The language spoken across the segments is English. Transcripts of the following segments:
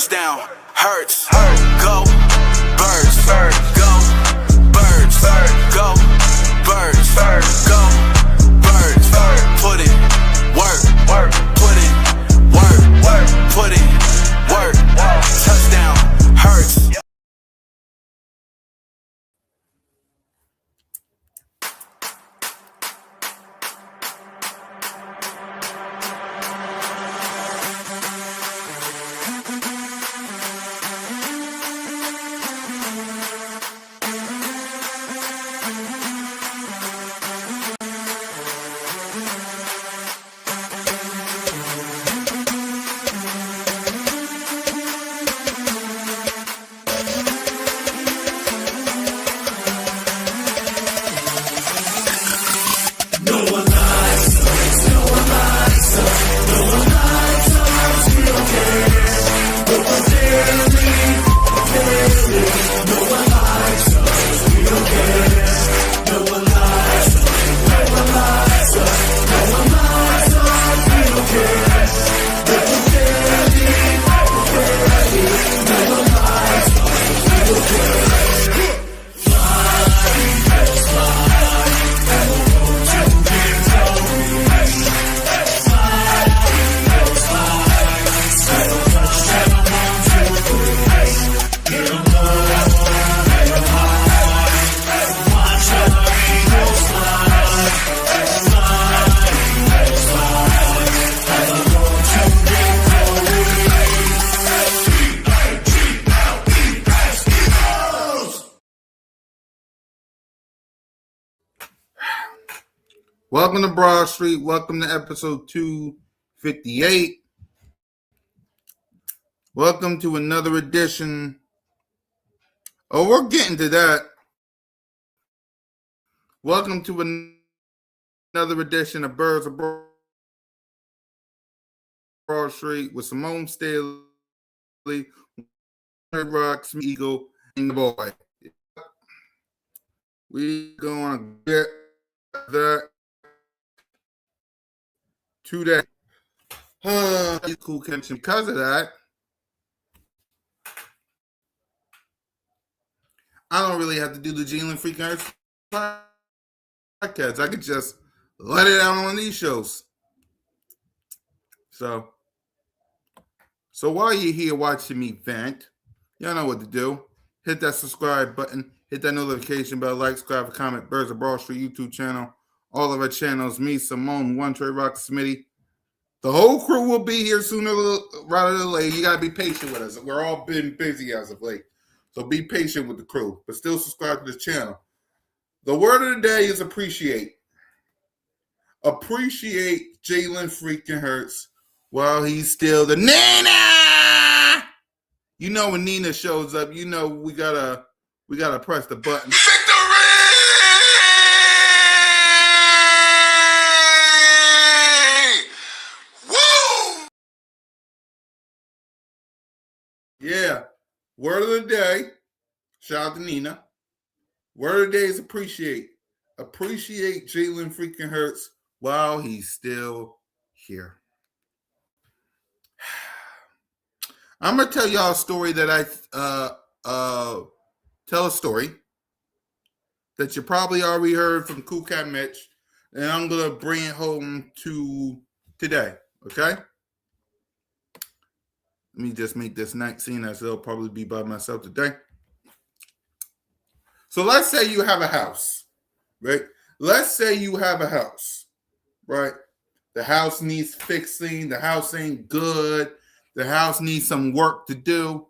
Touchdown, hurts. Go, birds. Go, birds. Go, birds. Go, birds. Put in work. Put in work. Put in work. Touchdown, hurts. Welcome to Broad Street. Welcome to episode 258. Welcome to another edition. Oh, we're getting to that. Welcome to another edition of Birds of Broad Street with Simone Staley, Rocks, Eagle, and the boy. We're going to get that today. Cool connection. Because of that, I don't really have to do the Jalen Freaking Earth podcast. I could just let it out on these shows. So while you're here watching me vent, y'all know what to do. Hit that subscribe button. Hit that notification bell. Like, subscribe, comment. Birds of Broad Street YouTube channel. All of our channels. Me, Simone, One Trey Rock, Smitty. The whole crew will be here sooner rather than later. You got to be patient with us. We're all been busy as of late. So be patient with the crew. But still subscribe to this channel. The word of the day is appreciate. Appreciate Jalen Freaking Hurts while he's still the Nina. You know when Nina shows up, you know we gotta press the button. Victory! Woo! Yeah. Word of the day. Shout out to Nina. Word of the day is appreciate. Appreciate Jalen Freaking Hurts while he's still here. I'm gonna tell y'all a story that tell a story that you probably already heard from Cool Cat Mitch, and I'm gonna bring it home to today. Okay. Let me just make this night scene as it'll probably be by myself today. So let's say you have a house, right? Let's say you have a house, right? The house needs fixing. The house ain't good. The house needs some work to do,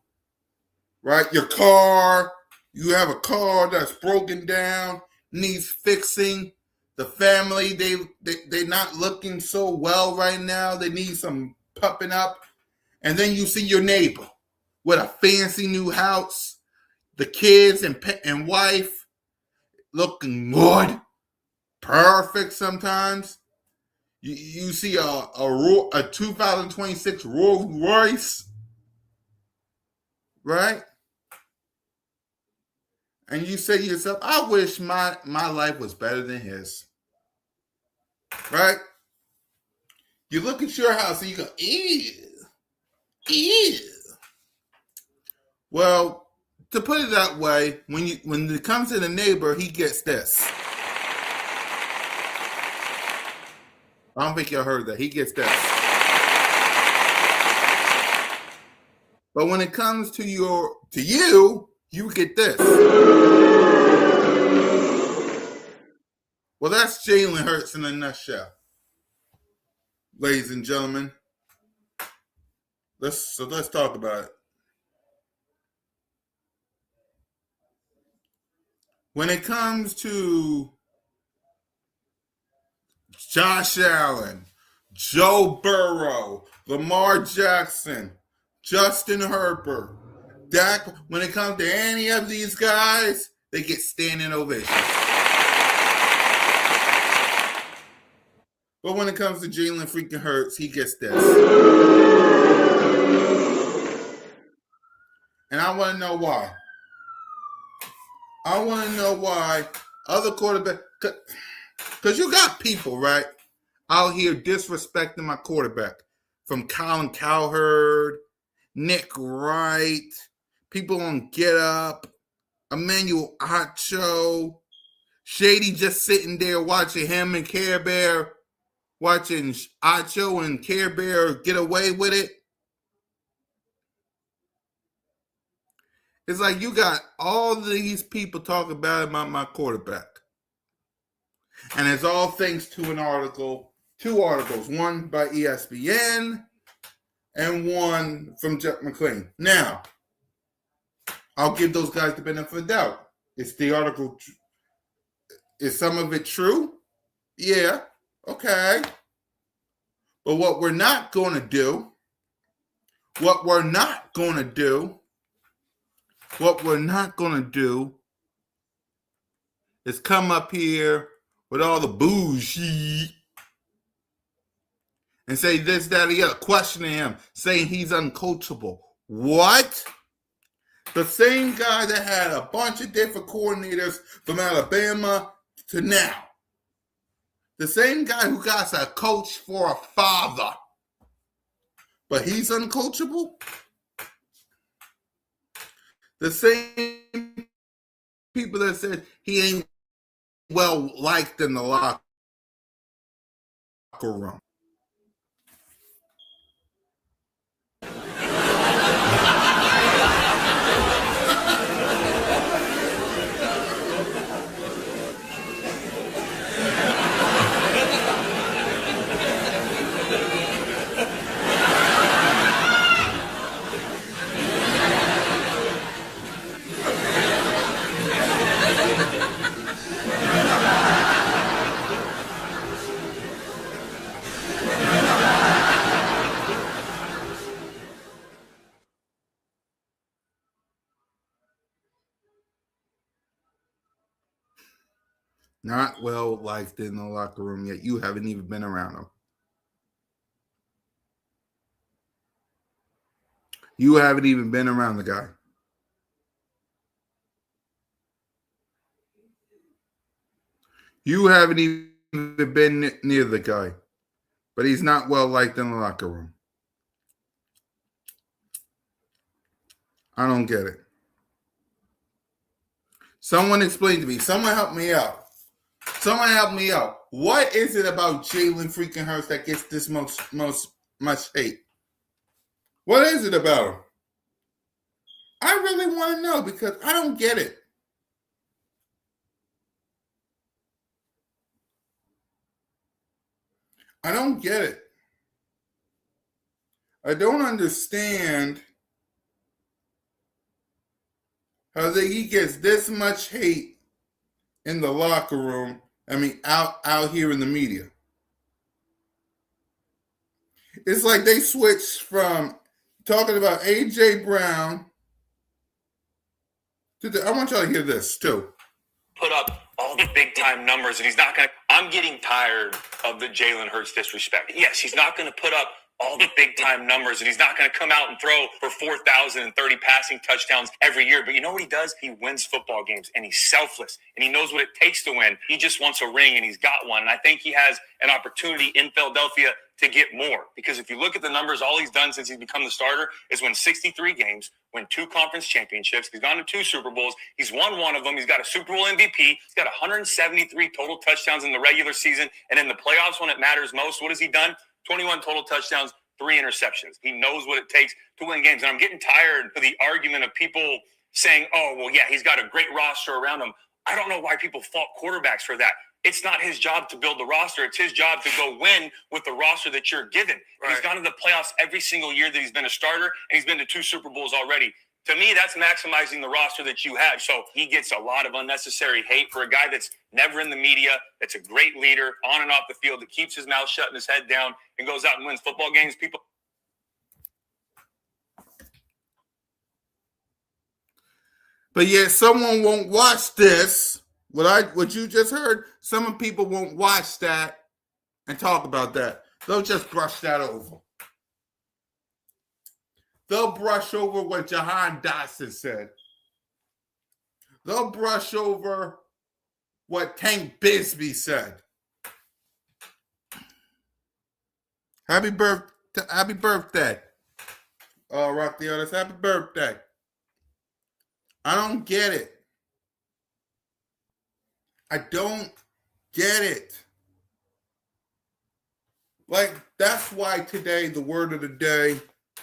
right? Your car, you have a car that's broken down, needs fixing. The family, they're not looking so well right now. They need some pumping up. And then you see your neighbor with a fancy new house, the kids and wife looking good, perfect sometimes. You see a 2026 Rolls Royce, right? And you say to yourself, I wish my life was better than his, right? You look at your house and you go, ew. Well, to put it that way, when it comes to the neighbor, he gets this. I don't think y'all heard that. He gets this. But when it comes to you, you get this. Well, that's Jalen Hurts in a nutshell, ladies and gentlemen. Let's talk about it. When it comes to Josh Allen, Joe Burrow, Lamar Jackson, Justin Herbert, Dak, when it comes to any of these guys, they get standing ovations. But when it comes to Jalen freaking Hurts, he gets this. And I want to know why. I want to know why other quarterbacks, because you got people, right, out here disrespecting my quarterback. From Colin Cowherd, Nick Wright, people on Get Up, Emmanuel Acho, Shady just sitting there watching him and Care Bear, watching Acho and Care Bear get away with it. It's like you got all these people talking bad about my quarterback. And it's all thanks to an article, 2 articles, one by ESPN and one from Jeff McClain. Now, I'll give those guys the benefit of the doubt. Is the article, is some of it true? Yeah, okay. But what we're not going to do is come up here with all the bullshit and say this, that, or the other, questioning him, saying he's uncoachable. What? The same guy that had a bunch of different coordinators from Alabama to now. The same guy who got a coach for a father. But he's uncoachable? The same people that said he ain't well liked in the locker room. Not well liked in the locker room yet. You haven't even been around him. You haven't even been around the guy. You haven't even been near the guy. But he's not well liked in the locker room. I don't get it. Someone explain to me. Someone help me out. What is it about Jalen freaking Hurts that gets this much hate? What is it about him? I really want to know because I don't get it. I don't get it. I don't understand how he gets this much hate in the locker room. I mean, out here in the media. It's like they switched from talking about A.J. Brown to I want y'all to hear this too. Put up all the big time numbers, and he's not going to. I'm getting tired of the Jalen Hurts disrespect. Yes, he's not going to put up all the big time numbers, and he's not going to come out and throw for 4,030 passing touchdowns every year. But you know what he does? He wins football games, and he's selfless, and he knows what it takes to win. He just wants a ring, and he's got one. And I think he has an opportunity in Philadelphia to get more. Because if you look at the numbers, all he's done since he's become the starter is win 63 games, win 2 conference championships. He's gone to 2 Super Bowls. He's won one of them. He's got a Super Bowl MVP. He's got 173 total touchdowns in the regular season. And in the playoffs, when it matters most, what has he done? 21 total touchdowns, 3 interceptions. He knows what it takes to win games. And I'm getting tired of the argument of people saying, oh, well, yeah, he's got a great roster around him. I don't know why people fault quarterbacks for that. It's not his job to build the roster. It's his job to go win with the roster that you're given. Right. He's gone to the playoffs every single year that he's been a starter, and he's been to 2 Super Bowls already. To me, that's maximizing the roster that you have. So he gets a lot of unnecessary hate for a guy that's never in the media, that's a great leader on and off the field, that keeps his mouth shut and his head down and goes out and wins football games. People. But yet someone won't watch this. What you just heard, some people won't watch that and talk about that. They'll just brush that over. They'll brush over what Jahan Dotson said. They'll brush over what Tank Bisbee said. Happy birthday. Rock the Artist, happy birthday. I don't get it. I don't get it. Like, that's why today the word of the day,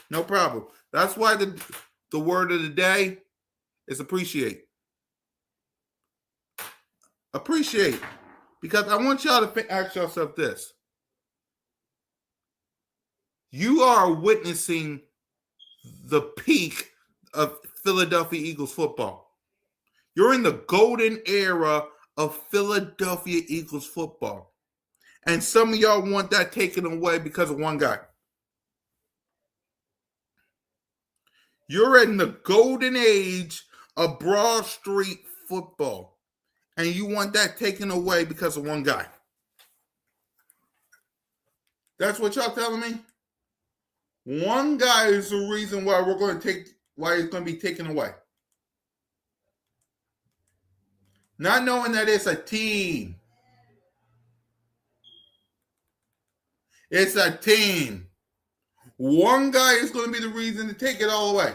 no problem. That's why the word of the day is appreciate. Appreciate. Because I want y'all to ask yourself this. You are witnessing the peak of Philadelphia Eagles football. You're in the golden era of Philadelphia Eagles football. And some of y'all want that taken away because of one guy. You're in the golden age of Broad Street football. And you want that taken away because of one guy. That's what y'all telling me? One guy is the reason why why it's going to be taken away. Not knowing that it's a team. It's a team. One guy is going to be the reason to take it all away.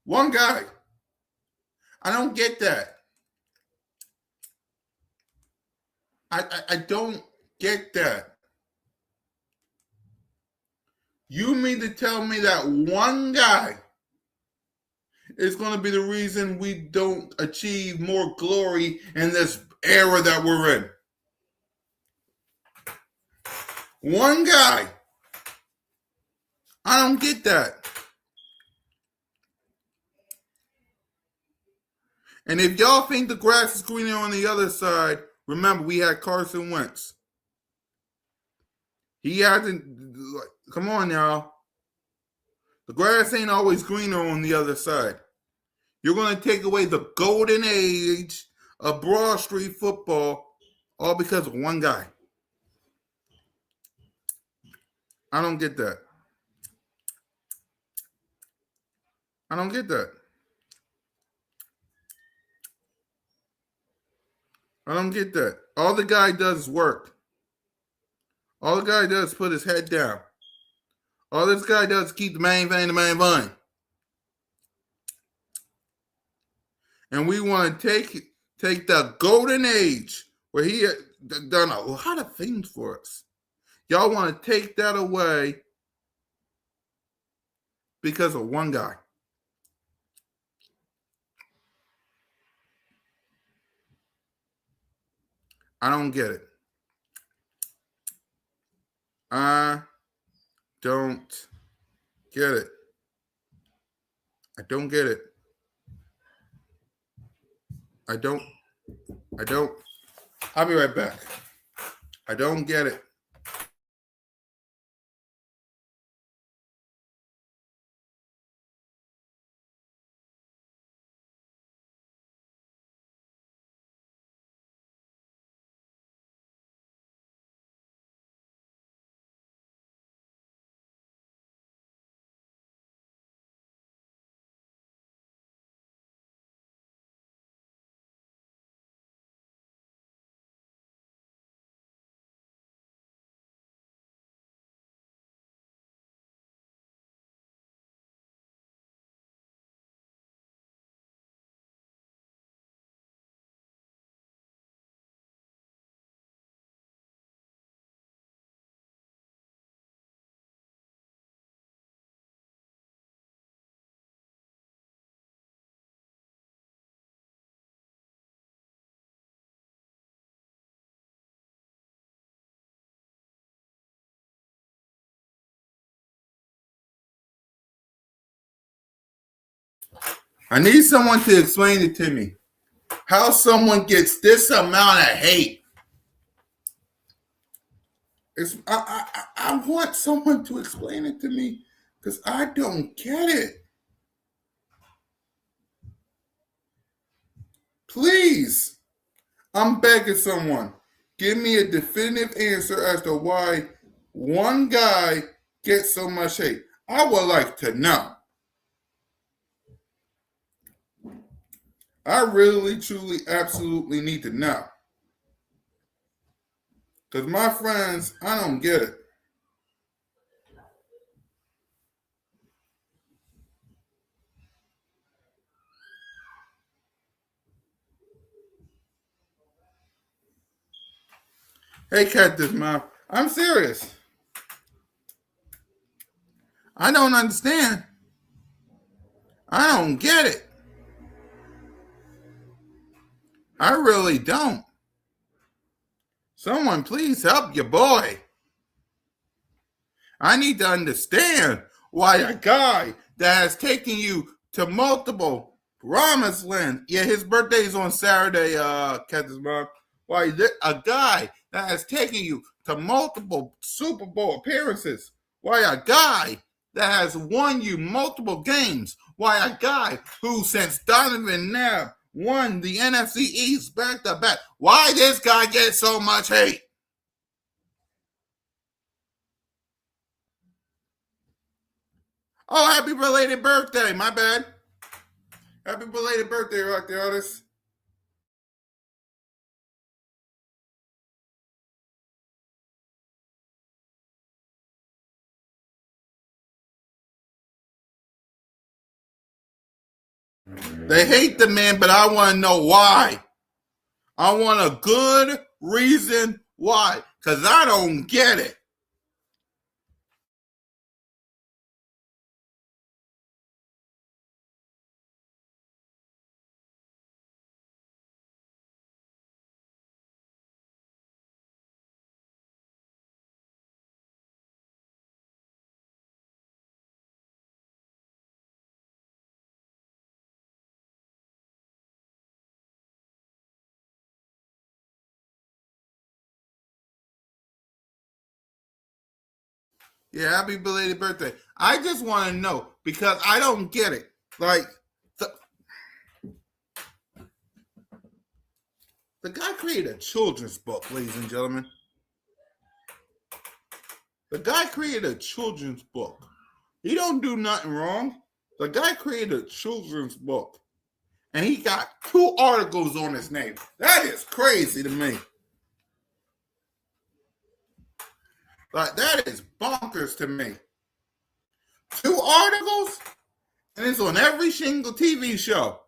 One guy. I don't get that. I don't get that. You mean to tell me that one guy is going to be the reason we don't achieve more glory in this era that we're in? One guy. I don't get that. And if y'all think the grass is greener on the other side, remember we had Carson Wentz. He hasn't. Come on, y'all. The grass ain't always greener on the other side. You're going to take away the golden age of Broad Street football all because of one guy. I don't get that. I don't get that. I don't get that. All the guy does is work. All the guy does is put his head down. All this guy does is keep the main vein. And we want to take the golden age where he had done a lot of things for us. Y'all want to take that away because of one guy. I don't get it. I don't get it. I don't get it. I don't. I'll be right back. I don't get it. I need someone to explain it to me. How someone gets this amount of hate. I want someone to explain it to me because I don't get it. Please, I'm begging someone. Give me a definitive answer as to why one guy gets so much hate. I would like to know. I really, truly, absolutely need to know. Because my friends, I don't get it. Hey, cat this mouth. I'm serious. I don't understand. I don't get it. I really don't. Someone please help your boy. I need to understand why a guy that has taken you to multiple promised land. Yeah, his birthday is on Saturday, Captain Mark. Why a guy that has taken you to multiple Super Bowl appearances. Why a guy that has won you multiple games. Why a guy who, since Donovan Knapp won the NFC East back to back. Why this guy get so much hate? Oh, happy belated birthday. My bad. Happy belated birthday, Rock the Artist. They hate the man, but I want to know why. I want a good reason why, because I don't get it. Yeah, happy belated birthday. I just want to know because I don't get it. Like, the guy created a children's book, ladies and gentlemen. The guy created a children's book. He don't do nothing wrong. The guy created a children's book. And he got 2 articles on his name. That is crazy to me. Like, that is bonkers to me. 2 articles? And it's on every single TV show.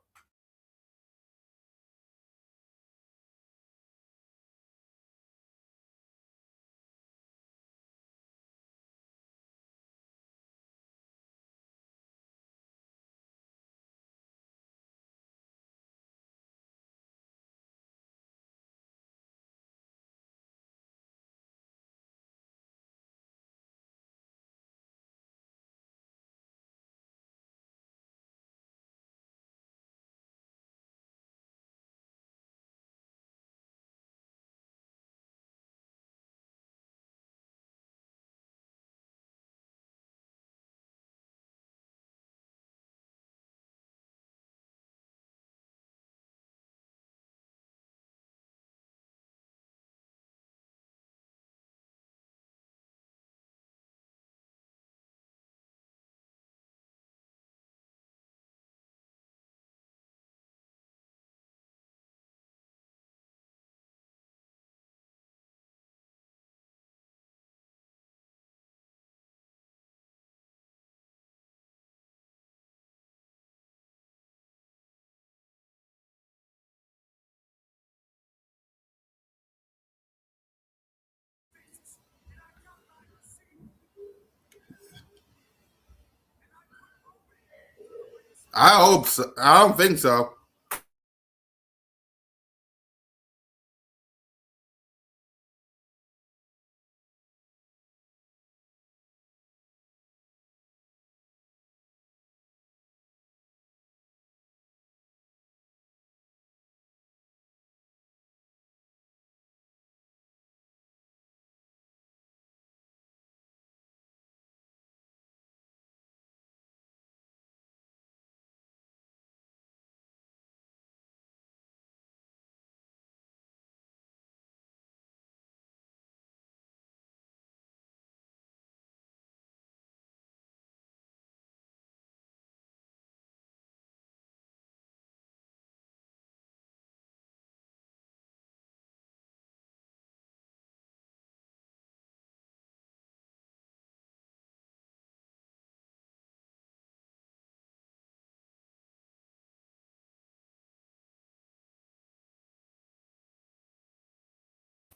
I hope so. I don't think so.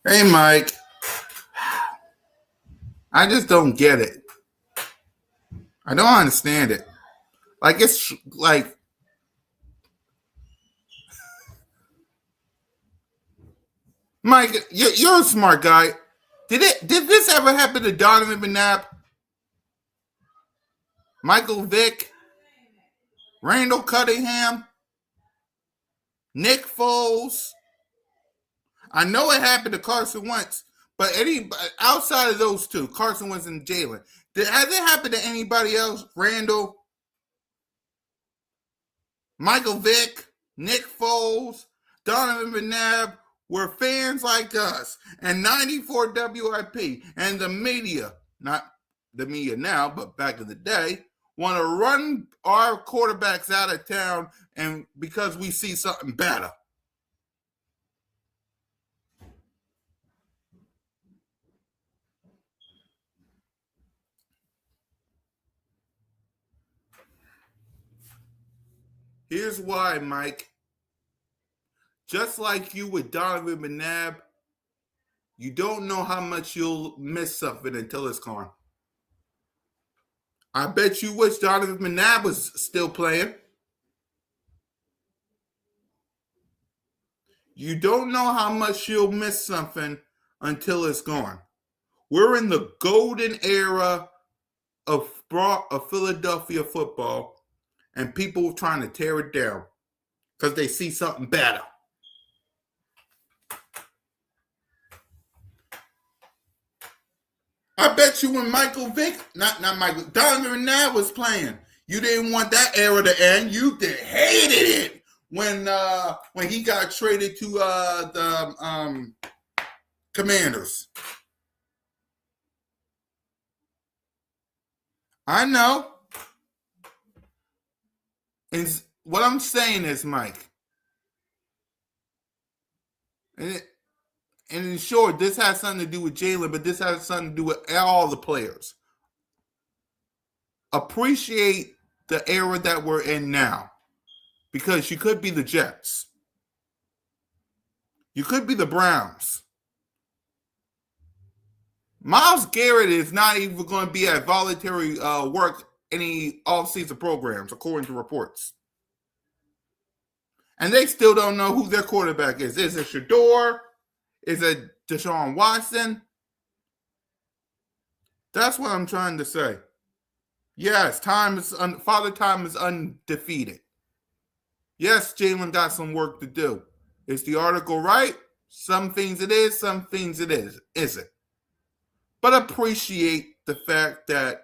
Hey, Mike. I just don't get it. I don't understand it. Like, it's like, Mike, you're a smart guy. Did this ever happen to Donovan McNabb, Michael Vick, Randall Cunningham, Nick Foles? I know it happened to Carson Wentz, but outside of those two, Carson Wentz and Jalen, has it happened to anybody else? Randall, Michael Vick, Nick Foles, Donovan McNabb, were fans like us and 94 WIP and the media, not the media now, but back in the day, want to run our quarterbacks out of town and because we see something better. Here's why, Mike. Just like you with Donovan McNabb, you don't know how much you'll miss something until it's gone. I bet you wish Donovan McNabb was still playing. You don't know how much you'll miss something until it's gone. We're in the golden era of Philadelphia football, and people trying to tear it down because they see something better. I bet you when Michael Vick, not Michael, Donovan McNabb was playing, you didn't want that era to end. You hated it when he got traded to the Commanders. I know. And what I'm saying is, Mike, and in short, this has something to do with Jalen, but this has something to do with all the players. Appreciate the era that we're in now, because you could be the Jets. You could be the Browns. Myles Garrett is not even going to be at voluntary work any off-season programs, according to reports. And they still don't know who their quarterback is. Is it Shador? Is it Deshaun Watson? That's what I'm trying to say. Yes, Father Time is undefeated. Yes, Jalen got some work to do. Is the article right? Some things it is, some things it isn't. But appreciate the fact that,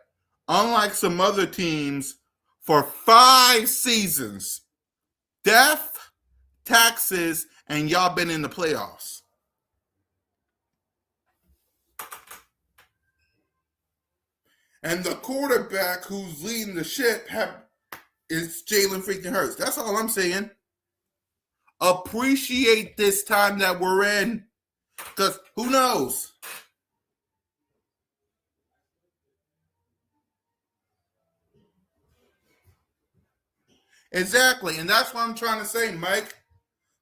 unlike some other teams, for 5 seasons, death, taxes, and y'all been in the playoffs. And the quarterback who's leading the ship is Jalen freaking Hurts. That's all I'm saying. Appreciate this time that we're in, because who knows? Exactly, and that's what I'm trying to say, Mike.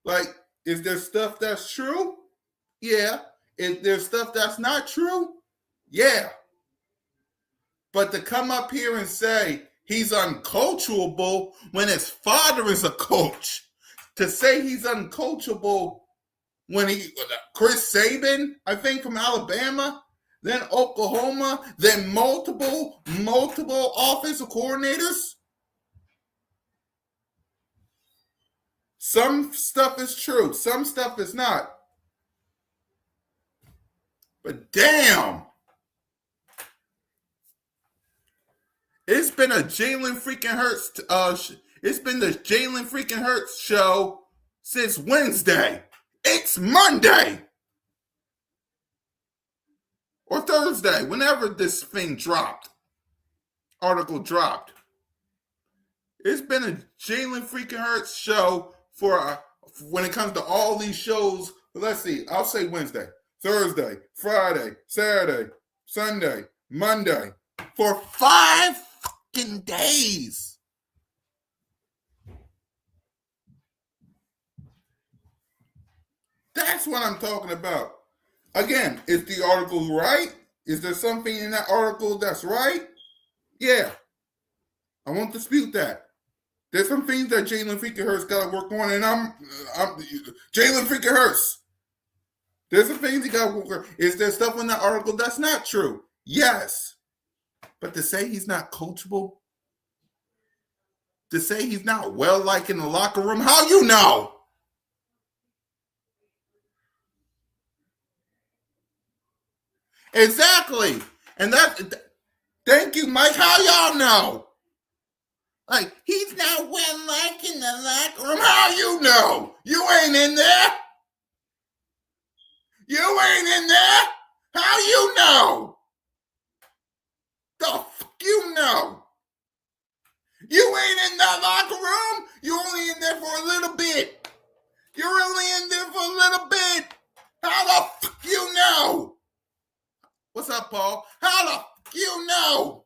Like, is there stuff that's true? Yeah. Is there stuff that's not true? Yeah. But to come up here and say he's uncoachable when his father is a coach, to say he's uncoachable when Chris Saban, I think from Alabama, then Oklahoma, then multiple offensive coordinators. Some stuff is true, some stuff is not. But damn, it's been a Jalen freaking Hurts. It's been the Jalen freaking Hurts show since Wednesday. It's Monday or Thursday, whenever this article dropped. It's been a Jalen freaking Hurts show for when it comes to all these shows. Let's see, I'll say Wednesday, Thursday, Friday, Saturday, Sunday, Monday, for 5 fucking days. That's what I'm talking about. Again, is the article right? Is there something in that article that's right? Yeah, I won't dispute that. There's some things that Jalen Freaking got to work on, and I'm Jalen Freaking. There's some things he got to work on. Is there stuff in that article that's not true? Yes. But to say he's not coachable, to say he's not well liked in the locker room, how you know? Exactly. And thank you, Mike. How y'all know? Like, he's not well liked in the locker room. How you know? You ain't in there. You ain't in there. How you know? The fuck you know? You ain't in that locker room. You only in there for a little bit. You're only in there for a little bit. How the fuck you know? What's up, Paul? How the fuck you know?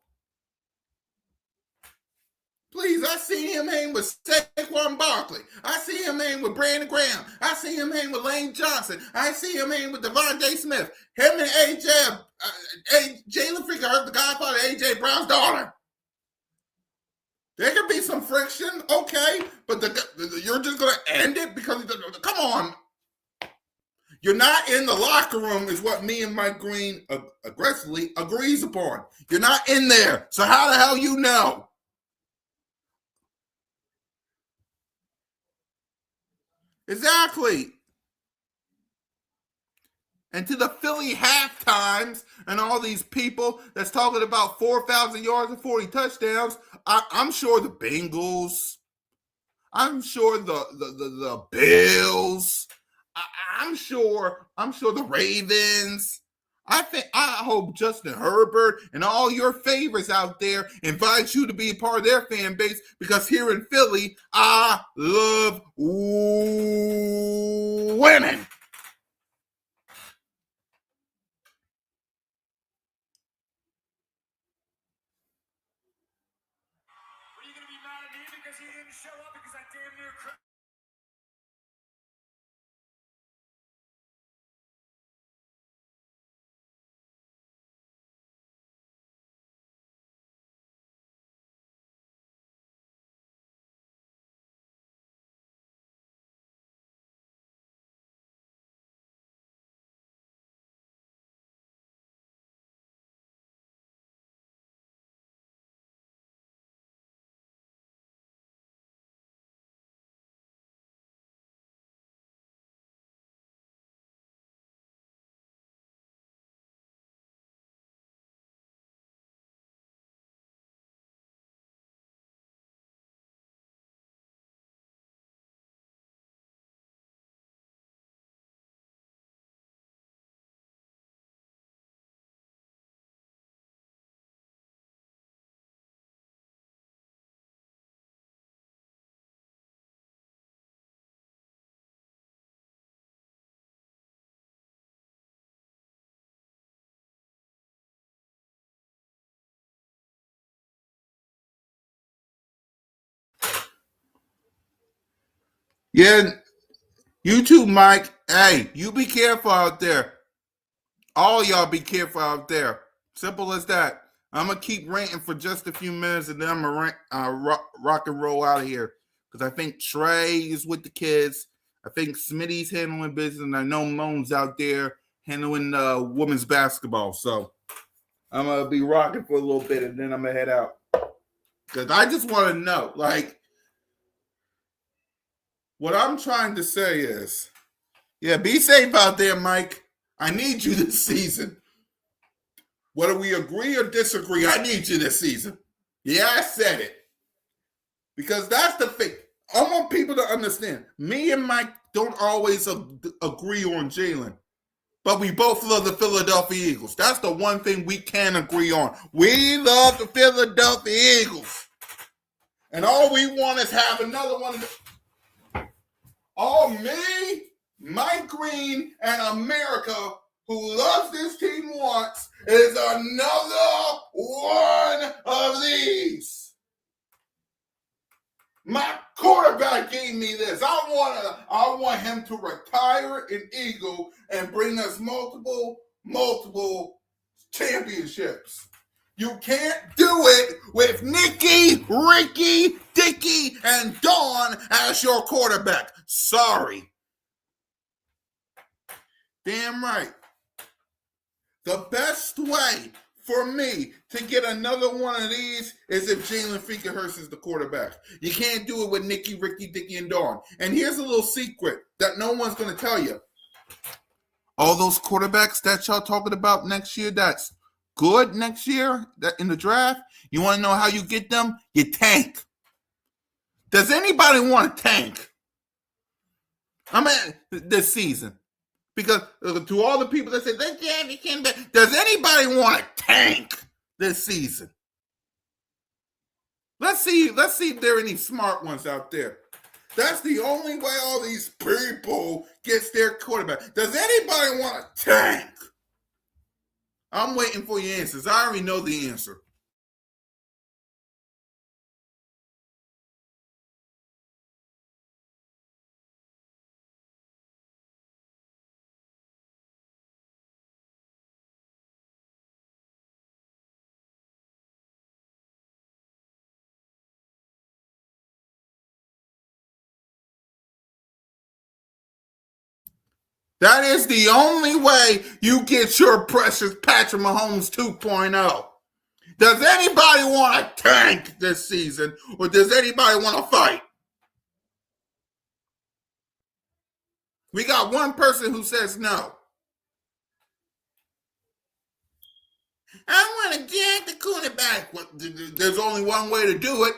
Please, I see him hang with Saquon Barkley. I see him hang with Brandon Graham. I see him hang with Lane Johnson. I see him hang with Devontae Smith. Him and Jalen Freaking the godfather, AJ Brown's daughter. There could be some friction, okay, but you're just going to end it because, come on. You're not in the locker room is what me and Mike Green aggressively agrees upon. You're not in there, so how the hell you know? Exactly. And to the Philly halftimes and all these people that's talking about 4,000 yards and 40 touchdowns, I'm sure the Bengals, I'm sure the Bills, I'm sure the Ravens. I hope Justin Herbert and all your favorites out there invite you to be a part of their fan base, because here in Philly, I love women. Are you going to be mad at me because he didn't show up because I damn near crashed? Yeah, you too, Mike. Hey, you be careful out there. All y'all be careful out there. Simple as that. I'm going to keep ranting for just a few minutes, and then I'm going to rock and roll out of here. Because I think Trey is with the kids. I think Smitty's handling business, and I know Moan's out there handling women's basketball. So I'm going to be rocking for a little bit, and then I'm going to head out. Because I just want to know, like, what I'm trying to say is, yeah, be safe out there, Mike. I need you this season. Whether we agree or disagree, I need you this season. Yeah, I said it. Because that's the thing. I want people to understand. Me and Mike don't always agree on Jalen. But we both love the Philadelphia Eagles. That's the one thing we can agree on. We love the Philadelphia Eagles. And all we want is have another one. All me, Mike Green, and America, who loves this team, wants is another one of these. My quarterback gave me this. I want him to retire an Eagle and bring us multiple championships. You can't do it with Nicky, Ricky, Dicky, and Dawn as your quarterback. Sorry. Damn right. The best way for me to get another one of these is if Jalen freaking Hurts is the quarterback. You can't do it with Nicky, Ricky, Dicky, and Dawn. And here's a little secret that no one's going to tell you. All those quarterbacks that y'all talking about next year that's good next year that in the draft, you want to know how you get them? You tank. Does anybody want to tank? I mean, this season. Because to all the people that say, does anybody want to tank this season? Let's see if there are any smart ones out there. That's the only way all these people gets their quarterback. Does anybody want to tank? I'm waiting for your answers. I already know the answer. That is the only way you get your precious Patrick Mahomes 2.0. Does anybody want to tank this season, or does anybody want to fight? We got one person who says no. I want to jack the quarterback. Well, there's only one way to do it.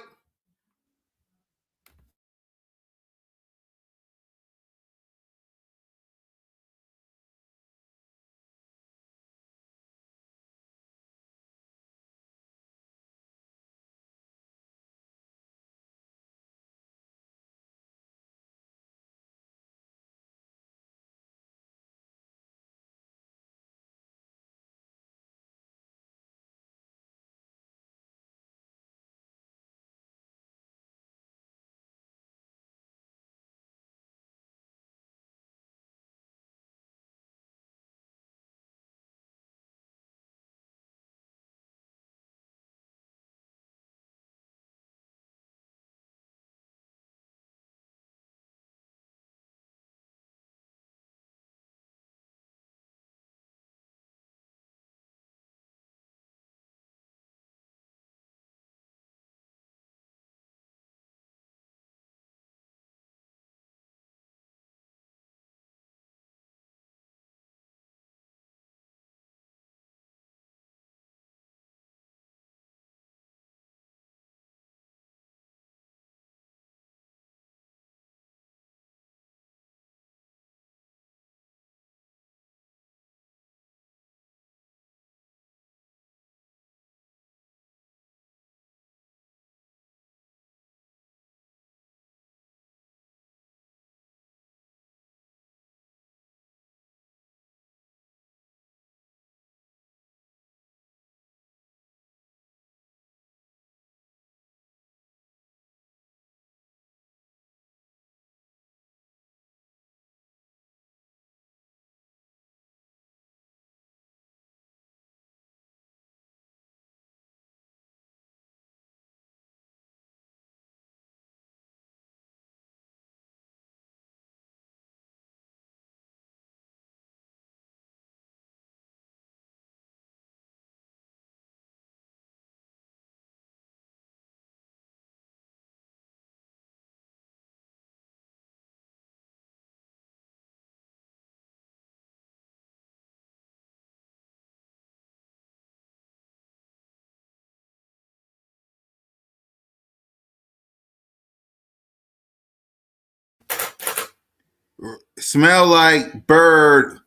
Smell like bird.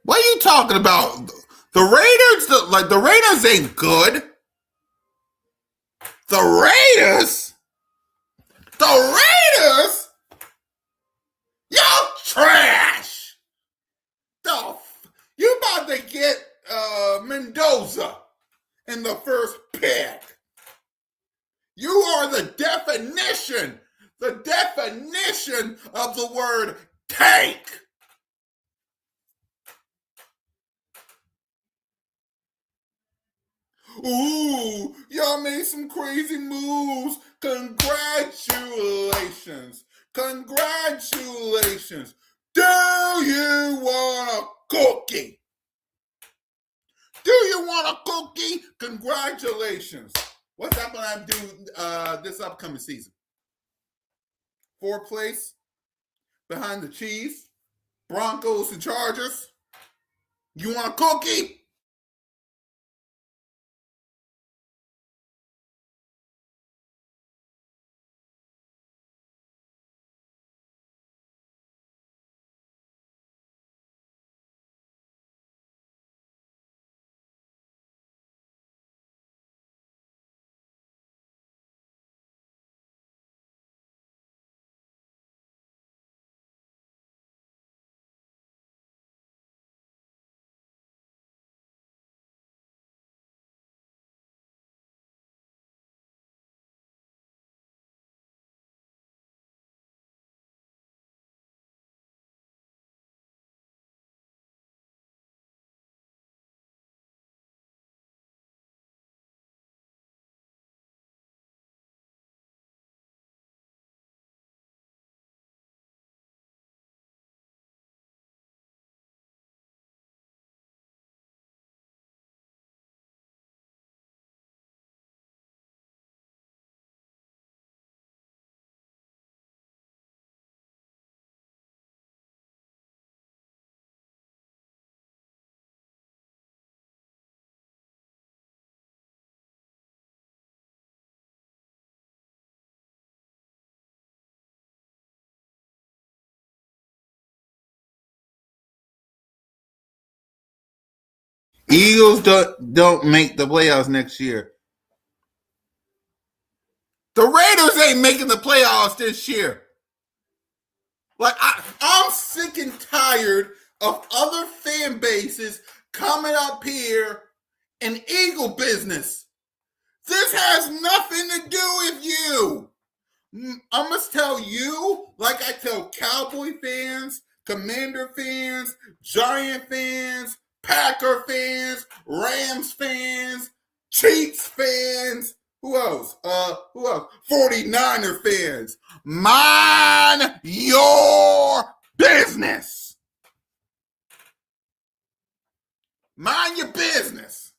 What are you talking about? The Raiders ain't good. The Raiders? The Raiders? Y'all trash. You about to get Mendoza in the first pick. You are the definition of the word tank. Ooh, y'all made some crazy moves. Congratulations. Congratulations. Do you want a cookie? Do you want a cookie? Congratulations. What's that going to do this upcoming season? 4th place behind the Chiefs, Broncos, and Chargers. You want a cookie? Eagles don't make the playoffs next year. The Raiders ain't making the playoffs this year. Like I'm sick and tired of other fan bases coming up here in Eagle business. This has nothing to do with you. I must tell you, like I tell Cowboy fans, Commander fans, Giant fans, Packer fans, Rams fans, Chiefs fans. Who else? 49er fans. Mind your business. Mind your business.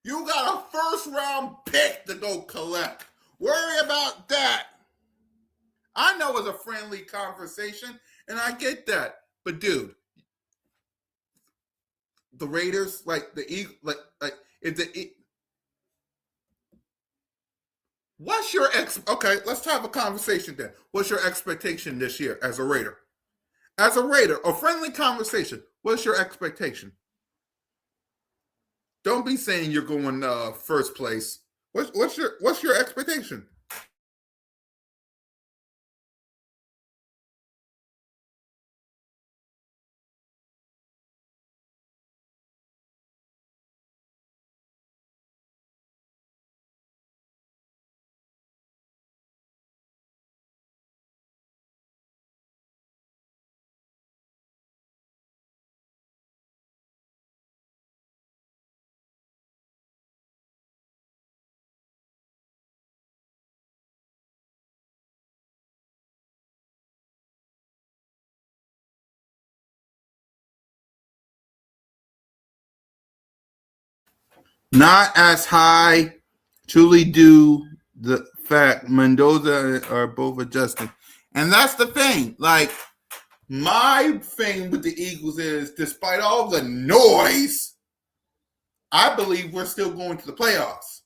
You got a 1st round pick to go collect. Worry about that. I know it's a friendly conversation, and I get that. But dude, the Raiders, like the Eagles, like if the what's your okay, let's have a conversation then. What's your expectation this year as a Raider? As a Raider, a friendly conversation. What's your expectation? Don't be saying you're going 1st place. What's your expectation? Not as high. Truly do the fact Mendoza are both adjusting. And that's the thing. Like, my thing with the Eagles is despite all the noise, I believe we're still going to the playoffs.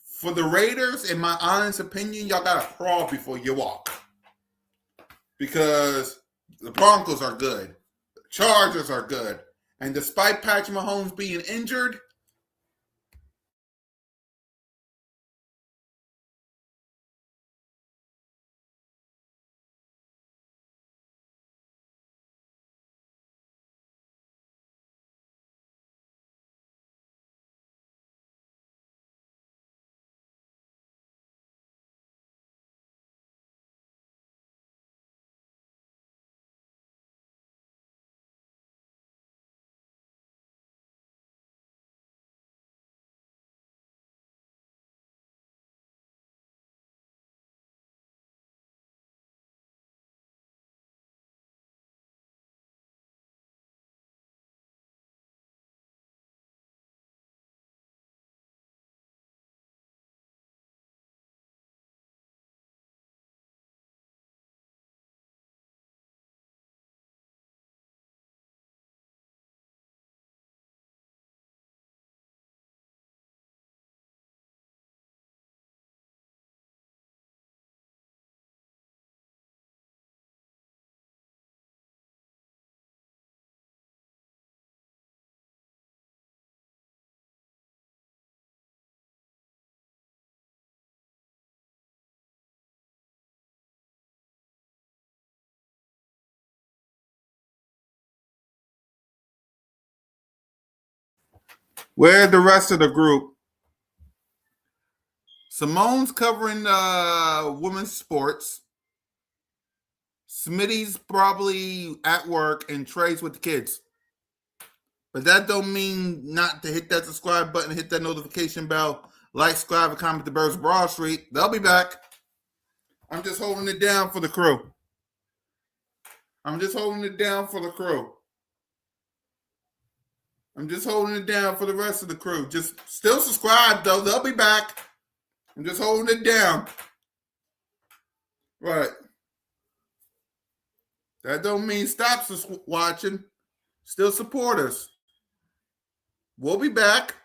For the Raiders, in my honest opinion, y'all got to crawl before you walk. Because the Broncos are good. The Chargers are good. And despite Patrick Mahomes being injured, Where's the rest of the group? Simone's covering women's sports. Smitty's probably at work and Trey's with the kids. But that don't mean not to hit that subscribe button, hit that notification bell, like, subscribe, and comment the Birds of Broad Street. They'll be back. I'm just holding it down for the crew. I'm just holding it down for the crew. I'm just holding it down for the rest of the crew. Just still subscribe, though. They'll be back. I'm just holding it down. Right. That don't mean stop watching. Still support us. We'll be back.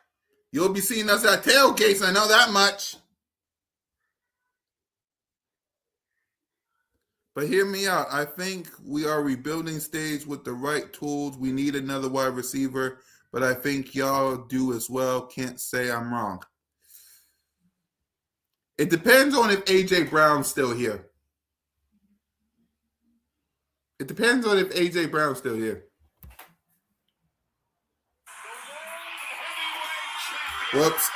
You'll be seeing us at tailgates. I know that much. But hear me out. I think we are rebuilding stage with the right tools. We need another wide receiver, but I think y'all do as well. Can't say I'm wrong. It depends on if A.J. Brown's still here. It depends on if A.J. Brown's still here. Whoops.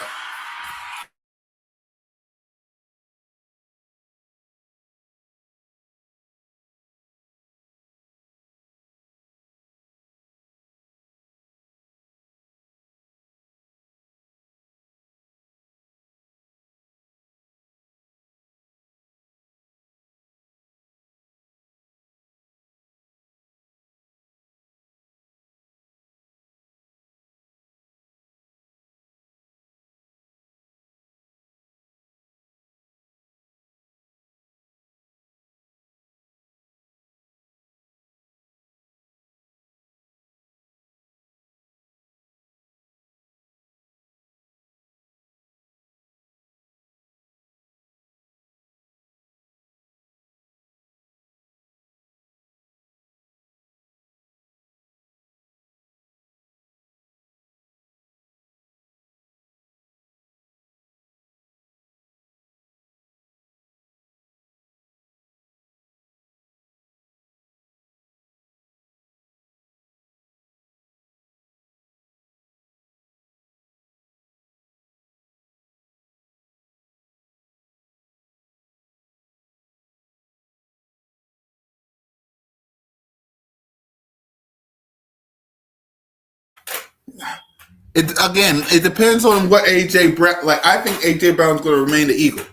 It depends on what A.J. Brown. Like, I think A.J. Brown's going to remain the Eagle.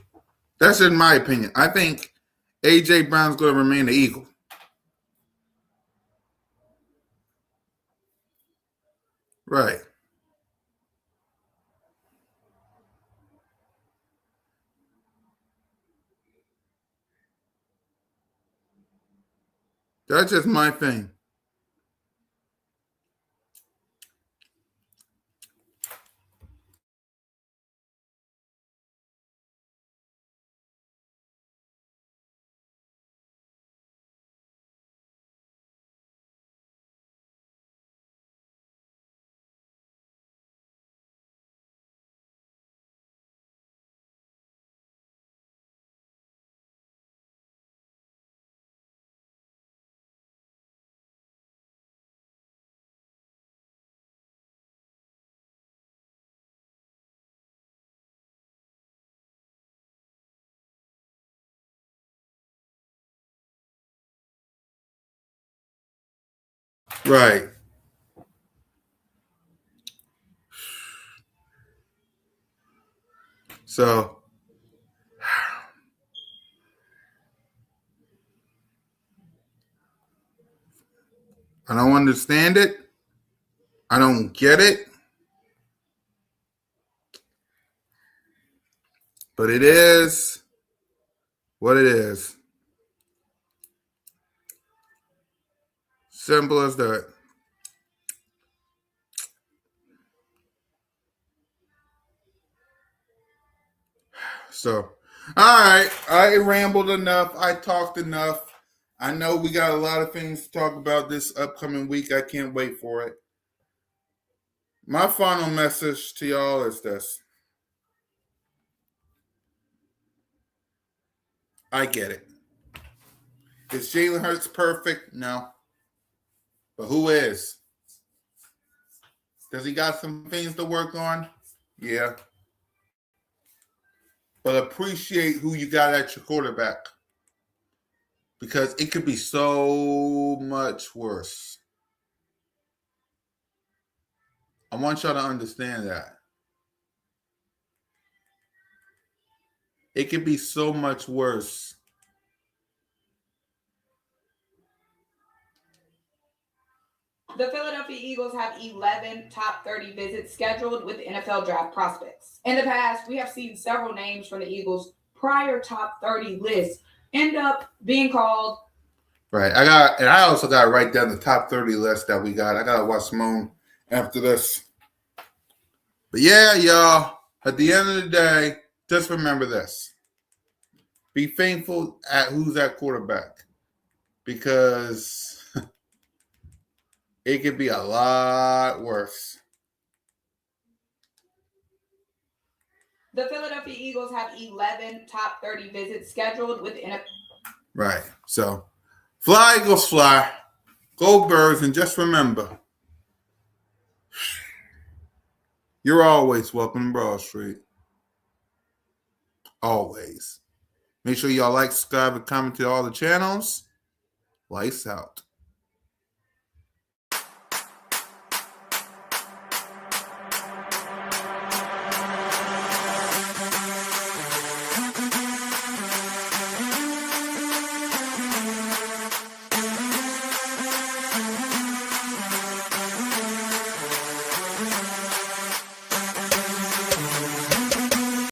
That's in my opinion. I think A.J. Brown's going to remain the Eagle. Right. That's just my thing. Right. So I don't understand it. I don't get it. But it is what it is. Simple as that. So, all right. I rambled enough. I talked enough. I know we got a lot of things to talk about this upcoming week. I can't wait for it. My final message to y'all is this. I get it. Is Jalen Hurts perfect? No. But who is? Does he got some things to work on? Yeah. But appreciate who you got at your quarterback. Because it could be so much worse. I want y'all to understand that. It could be so much worse. The Philadelphia Eagles have 11 top 30 visits scheduled with NFL draft prospects. In the past, we have seen several names from the Eagles' prior top 30 lists end up being called. Right. I also got to write down the top 30 list that we got. I got to watch Simone after this. But yeah, y'all, at the end of the day, just remember this. Be thankful at who's at quarterback. Because it could be a lot worse. The Philadelphia Eagles have 11 top 30 visits scheduled with NFL. Right. So, fly, Eagles, fly. Go Birds, and just remember, you're always welcome to Broad Street. Always. Make sure y'all like, subscribe, and comment to all the channels. Lights out.